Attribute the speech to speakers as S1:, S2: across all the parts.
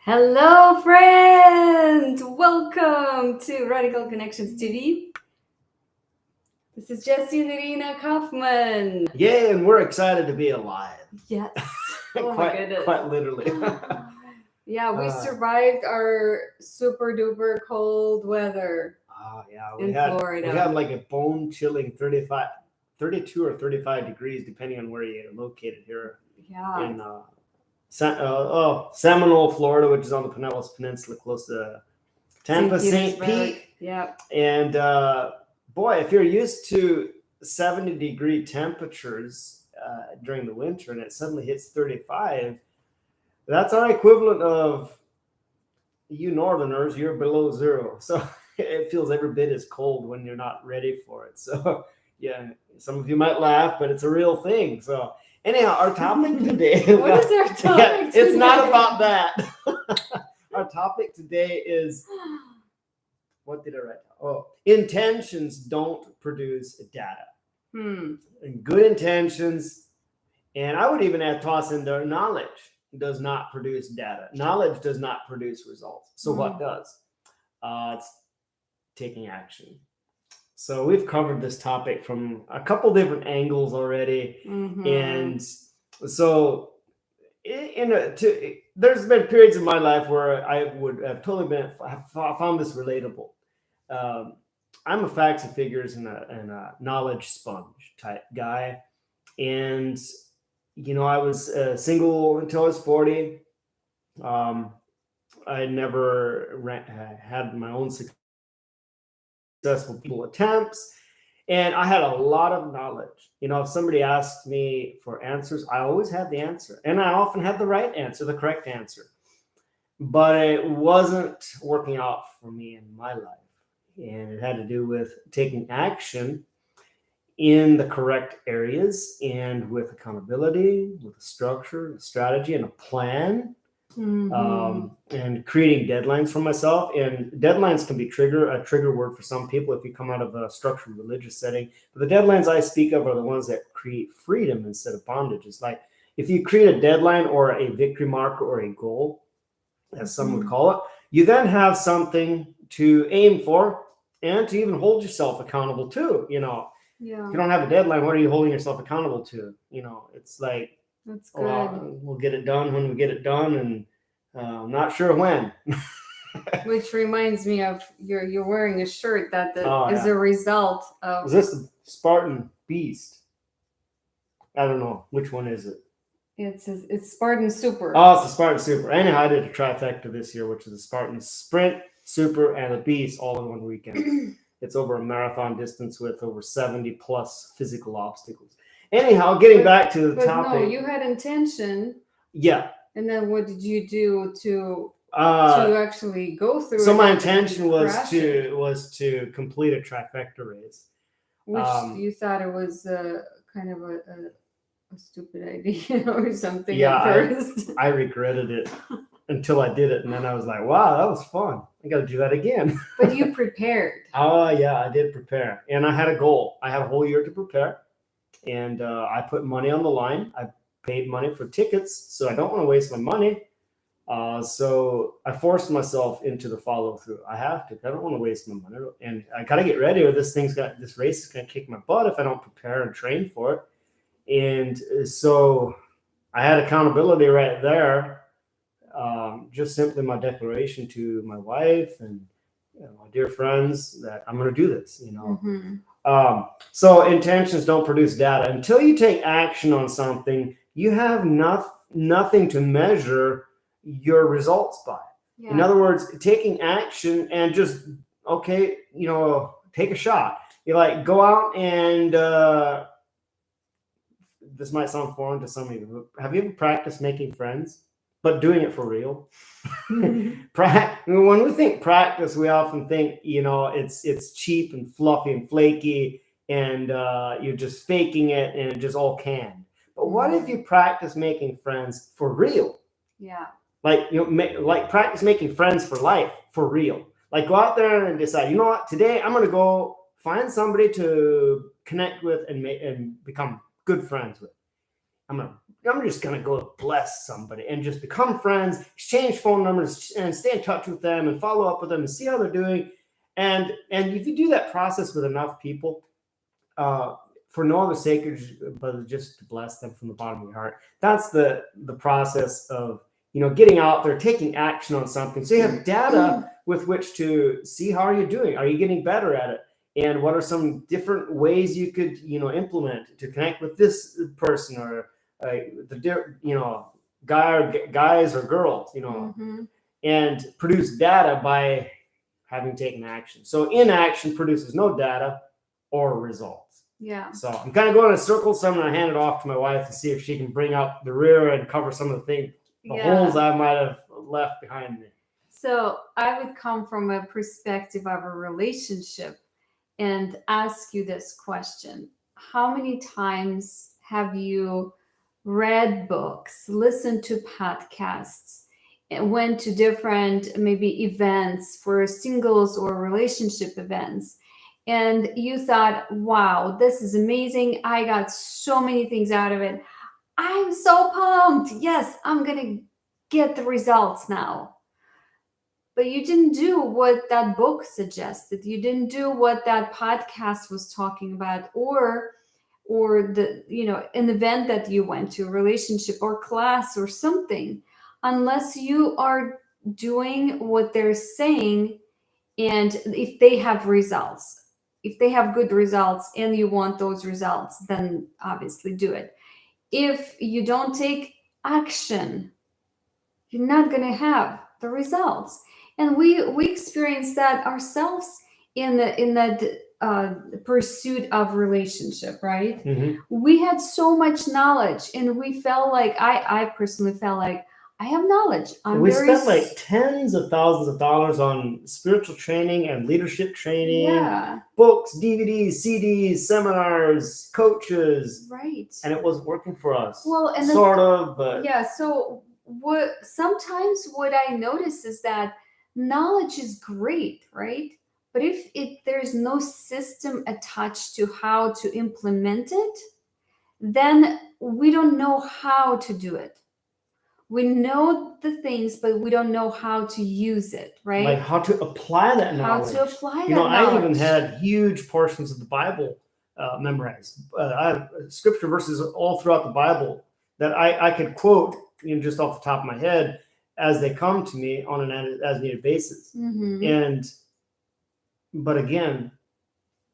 S1: Hello, friends! Welcome to Radical Connections TV. This is Jessie and Irina Kaufman.
S2: Yay, and we're excited to be alive.
S1: Yes. Oh my goodness.
S2: Quite literally.
S1: Yeah, we survived our super duper cold weather
S2: We
S1: in
S2: had
S1: Florida.
S2: like a bone-chilling 32 or 35 degrees, depending on where you're located here
S1: Yeah.
S2: in Seminole, Florida, which is on the Pinellas Peninsula, close to Tampa, St. Pete.
S1: Yeah.
S2: And boy, if you're used to 70-degree temperatures during the winter and it suddenly hits 35, that's our equivalent of you northerners, you're below zero. So it feels every bit as cold when you're not ready for it. So yeah, some of you might laugh, but it's a real thing. So anyhow, our topic today.
S1: What is our topic today?
S2: It's not about that. Our topic today is, what did I write? Oh, intentions don't produce data. And good intentions, and I would even add toss in there, knowledge does not produce data. Knowledge does not produce results. So what does? It's taking action. So we've covered this topic from a couple different angles already. And so there's been periods in my life where I would have found this relatable. I'm a facts and figures and a knowledge sponge type guy. And, I was single until I was 40. I never had my own successful people attempts. And I had a lot of knowledge. If somebody asked me for answers, I always had the answer. And I often had the right answer, the correct answer. But it wasn't working out for me in my life. And it had to do with taking action in the correct areas and with accountability, with a structure, a strategy, and a plan. And creating deadlines for myself. And deadlines can be a trigger word for some people if you come out of a structured religious setting. But the deadlines I speak of are the ones that create freedom instead of bondage. It's like if you create a deadline or a victory marker or a goal, as some would call it, you then have something to aim for and to even hold yourself accountable to. If you don't have a deadline, what are you holding yourself accountable to? It's like,
S1: that's good.
S2: We'll get it done when we get it done, and I'm not sure when.
S1: Which reminds me of you're wearing a shirt that is a result of.
S2: Is this the Spartan Beast? I don't know. Which one is it?
S1: It's Spartan Super.
S2: Oh, it's the Spartan Super. Anyhow, I did a trifecta this year, which is the Spartan Sprint, Super, and the Beast all in one weekend. It's over a marathon distance with over 70 plus physical obstacles. Anyhow, getting back to the topic.
S1: No, you had intention.
S2: Yeah.
S1: And then what did you do to actually go through?
S2: So my intention was to complete a trifecta race.
S1: Which you thought it was kind of a stupid idea or something at first.
S2: I regretted it until I did it. And then I was like, wow, that was fun. I got to do that again.
S1: But you prepared.
S2: Oh, yeah, I did prepare. And I had a goal. I had a whole year to prepare. And I put money on the line. I paid money for tickets, so I don't want to waste my money. So I forced myself into the follow through. I have to. I don't want to waste my money. And I got to get ready or this race is going to kick my butt if I don't prepare and train for it. And so I had accountability right there. Just simply my declaration to my wife and my dear friends that I'm going to do this, So intentions don't produce data. Until you take action on something, you have nothing to measure your results by. Yeah. In other words, taking action and just, take a shot. You go out and this might sound foreign to some of you. Have you ever practiced making friends, but doing it for real? When we think practice, we often think, it's cheap and fluffy and flaky, and you're just faking it and it just all canned. But what if you practice making friends for real?
S1: Yeah.
S2: Like practice making friends for life, for real. Like go out there and decide, you know what, today I'm going to go find somebody to connect with and become good friends with. I'm just gonna go bless somebody and just become friends, exchange phone numbers, and stay in touch with them and follow up with them and see how they're doing. And if you do that process with enough people, for no other sake but just to bless them from the bottom of your heart, that's the process of getting out there, taking action on something. So you have data with which to see how are you doing. Are you getting better at it? And what are some different ways you could implement to connect with this person or guys or girls, and produce data by having taken action. So inaction produces no data or results.
S1: Yeah.
S2: So I'm kind of going in a circle, so I'm going to hand it off to my wife to see if she can bring up the rear and cover some of the things, the holes I might have left behind me.
S1: So I would come from a perspective of a relationship and ask you this question. How many times have you read books, listened to podcasts, and went to different maybe events for singles or relationship events, and you thought, wow, this is amazing. I got so many things out of it. I'm so pumped. Yes, I'm going to get the results now. But you didn't do what that book suggested. You didn't do what that podcast was talking about, or the an event that you went to, relationship or class or something, unless you are doing what they're saying. And if they have results, if they have good results and you want those results, then obviously do it. If you don't take action, you're not going to have the results. And we experienced that ourselves in that pursuit of relationship, right?
S2: Mm-hmm.
S1: We had so much knowledge, and we felt like I personally felt like I have knowledge.
S2: We spent like tens of thousands of dollars on spiritual training and leadership training, books, DVDs, CDs, seminars, coaches,
S1: right?
S2: And it wasn't working for us.
S1: Well, and
S2: but
S1: so sometimes what I notice is that knowledge is great, right? But if there's no system attached to how to implement it, then we don't know how to do it. We know the things, but we don't know how to use it, right?
S2: Like how to apply that knowledge.
S1: How to apply that knowledge.
S2: I even had huge portions of the Bible memorized. I have scripture verses all throughout the Bible that I could quote just off the top of my head as they come to me on an as-needed basis.
S1: Mm-hmm.
S2: But again,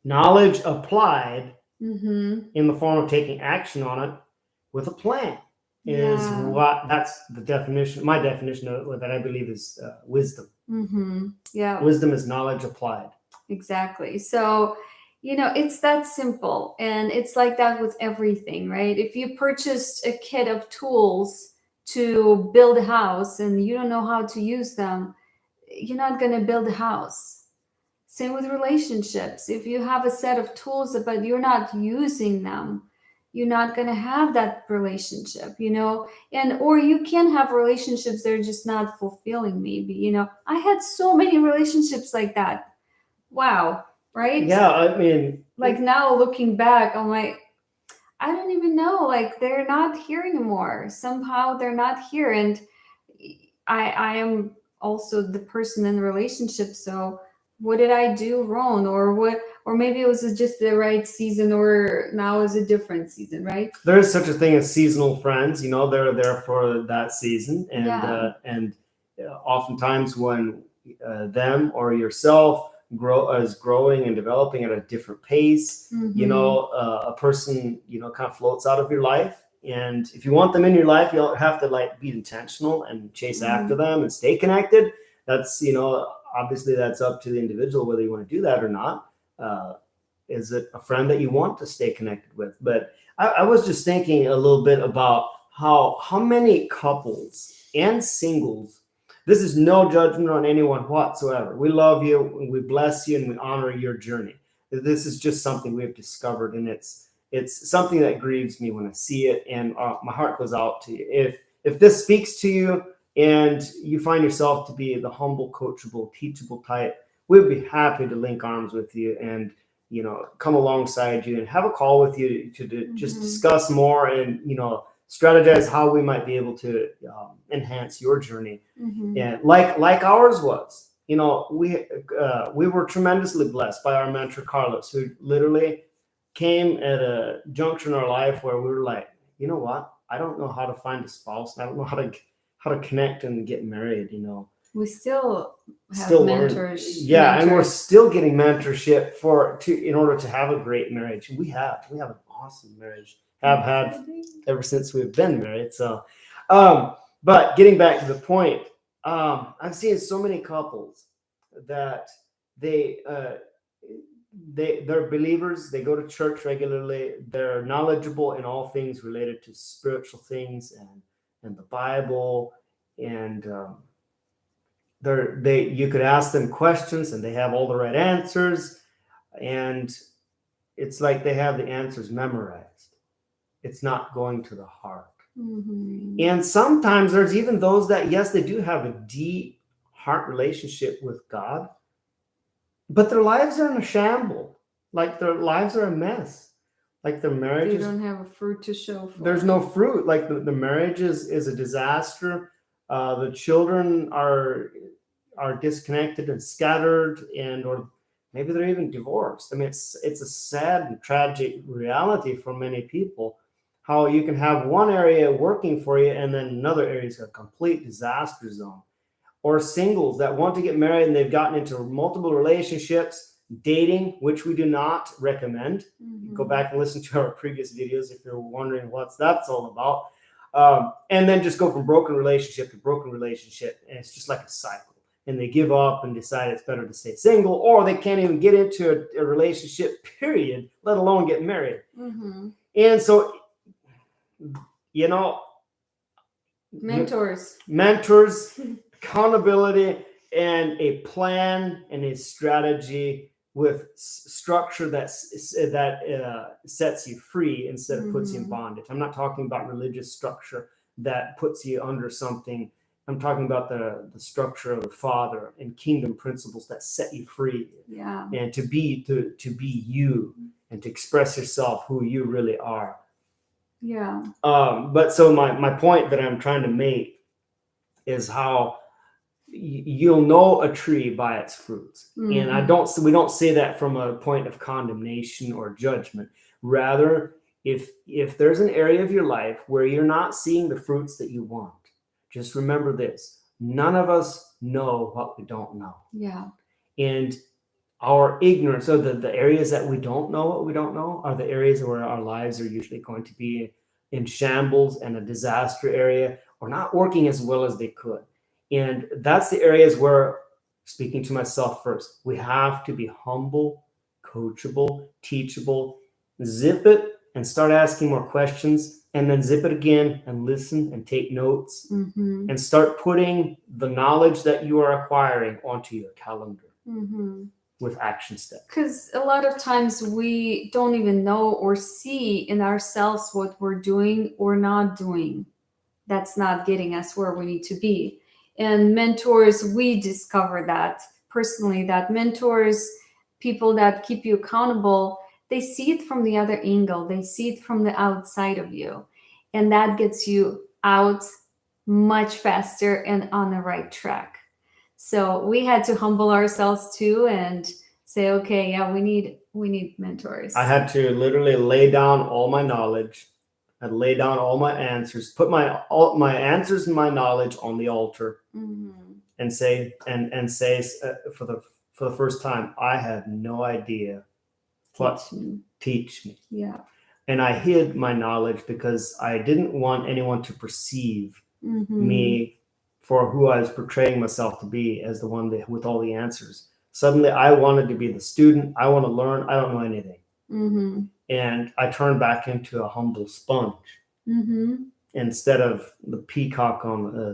S2: knowledge applied
S1: mm-hmm.
S2: in the form of taking action on it with a plan. That's the definition. My definition of what that I believe is wisdom.
S1: Mm-hmm. Yeah,
S2: wisdom is knowledge applied.
S1: Exactly. So it's that simple, and it's like that with everything, right? If you purchased a kit of tools to build a house and you don't know how to use them, you're not going to build a house. Same with relationships. If you have a set of tools but you're not using them, you're not going to have that relationship, or you can have relationships that are just not fulfilling. Maybe, I had so many relationships like that. Wow. Right.
S2: Yeah. I mean,
S1: like now looking back, I'm like, I don't even know, like they're not here anymore. Somehow they're not here. And I am also the person in the relationship. So what did I do wrong, or maybe it was just the right season, or now is a different season, right?
S2: There is such a thing as seasonal friends. They're there for that season, and oftentimes when them or yourself is growing and developing at a different pace,
S1: mm-hmm.
S2: A person kind of floats out of your life, and if you want them in your life, you'll have to be intentional and chase
S1: mm-hmm.
S2: after them and stay connected. That's obviously that's up to the individual whether you want to do that or not. Is it a friend that you want to stay connected with? But I was just thinking a little bit about how many couples and singles, this is no judgment on anyone whatsoever. We love you, and we bless you, and we honor your journey. This is just something we've discovered, and it's something that grieves me when I see it, and my heart goes out to you. If this speaks to you, and you find yourself to be the humble, coachable, teachable type, we'd be happy to link arms with you and, come alongside you and have a call with you to
S1: mm-hmm.
S2: just discuss more and, strategize how we might be able to enhance your journey.
S1: Mhm.
S2: And like ours was, you know, we were tremendously blessed by our mentor Carlos, who literally came at a juncture in our life where we were like, you know what, I don't know how to find a spouse. I don't know how to connect and get married. You know,
S1: We still have
S2: still learn.
S1: mentors.
S2: Yeah, and we're
S1: mentors.
S2: still getting mentorship in order to have a great marriage. We have an awesome marriage. Have had ever since we've been married. So, but getting back to the point, I've seen so many couples that they're believers. They go to church regularly. They're knowledgeable in all things related to spiritual things and the Bible, and you could ask them questions and they have all the right answers, and it's like they have the answers memorized. It's not going to the heart.
S1: Mhm.
S2: And sometimes there's even those that, yes, they do have a deep heart relationship with God, but their lives are in a shamble. Like their lives are a mess. Like their
S1: They
S2: marriages,
S1: don't have a fruit to show for
S2: there's
S1: it.
S2: no fruit. Like the marriage is a disaster. The children are disconnected and scattered, or maybe they're even divorced. I mean, it's a sad and tragic reality for many people, how you can have one area working for you and then another area is a complete disaster zone. Or singles that want to get married and they've gotten into multiple relationships, dating, which we do not recommend.
S1: Mhm.
S2: Go back and listen to our previous videos if you're wondering what that's all about. And then just go from broken relationship to broken relationship, and it's just like a cycle. And they give up and decide it's better to stay single, or they can't even get into a relationship, period, let alone get married.
S1: Mhm.
S2: And so, you know,
S1: Mentors.
S2: accountability, and a plan and a strategy with structure that sets you free instead of puts you in
S1: Mhm.
S2: bondage. I'm not talking about religious structure that puts you under something. I'm talking about the structure of the Father and kingdom principles that set you free,
S1: Yeah.
S2: and to be you and to express yourself who you really are.
S1: Yeah.
S2: But so my point that I'm trying to make is how you'll know a tree by its fruits. And we don't say that from a point of condemnation or judgment. Rather, if there's an area of your life where you're not seeing the fruits that you want, just remember this: none of us know what we don't know.
S1: Yeah.
S2: And our ignorance, so the areas that we don't know what we don't know, are the areas where our lives are usually going to be in shambles and a disaster area, or not working as well as they could. And that's the areas where, speaking to myself first, we have to be humble, coachable, teachable, zip it and start asking more questions, and then zip it again and listen and take notes,
S1: Mhm.
S2: and start putting the knowledge that you are acquiring onto your calendar
S1: Mhm.
S2: with action steps.
S1: Because a lot of times we don't even know or see in ourselves what we're doing or not doing. That's not getting us where we need to be. And mentors, we discover that personally, that mentors, people that keep you accountable, they see it from the other angle. They see it from the outside of you. And that gets you out much faster and on the right track. So we had to humble ourselves too and say, okay, yeah, we need mentors.
S2: I had to literally lay down all my knowledge. I'd lay down all my answers, put all my answers and my knowledge on the altar, and say for the first time, I have no idea. Teach me.
S1: Yeah.
S2: And I hid my knowledge because I didn't want anyone to perceive me for who I was portraying myself to be, as the one with all the answers. Suddenly, I wanted to be the student. I want to learn. I don't know anything. And I turned back into a humble sponge instead of the peacock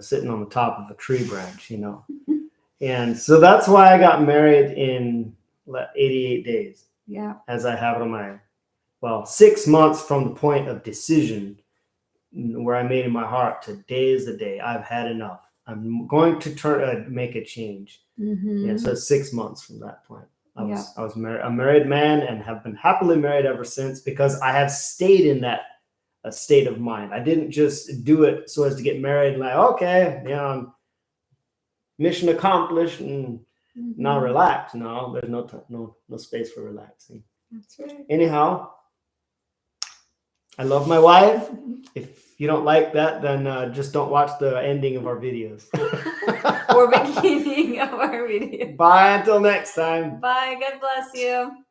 S2: sitting on the top of a tree branch, you know. And so that's why I got married in 88 days.
S1: Yeah.
S2: As I have it on 6 months from the point of decision, where I made in my heart, today is the day. I've had enough. I'm going to make a change. Yeah, so it's 6 months from that point. I was married, a married man, and have been happily married ever since, because I have stayed in that state of mind. I didn't just do it so as to get married and like, okay, mission accomplished and now
S1: Mhm.
S2: relax. No, there's no space for relaxing.
S1: That's right.
S2: Anyhow, I love my wife. If you don't like that, then just don't watch the ending of our videos.
S1: Or beginning of our video.
S2: Bye until next time.
S1: Bye. God bless you.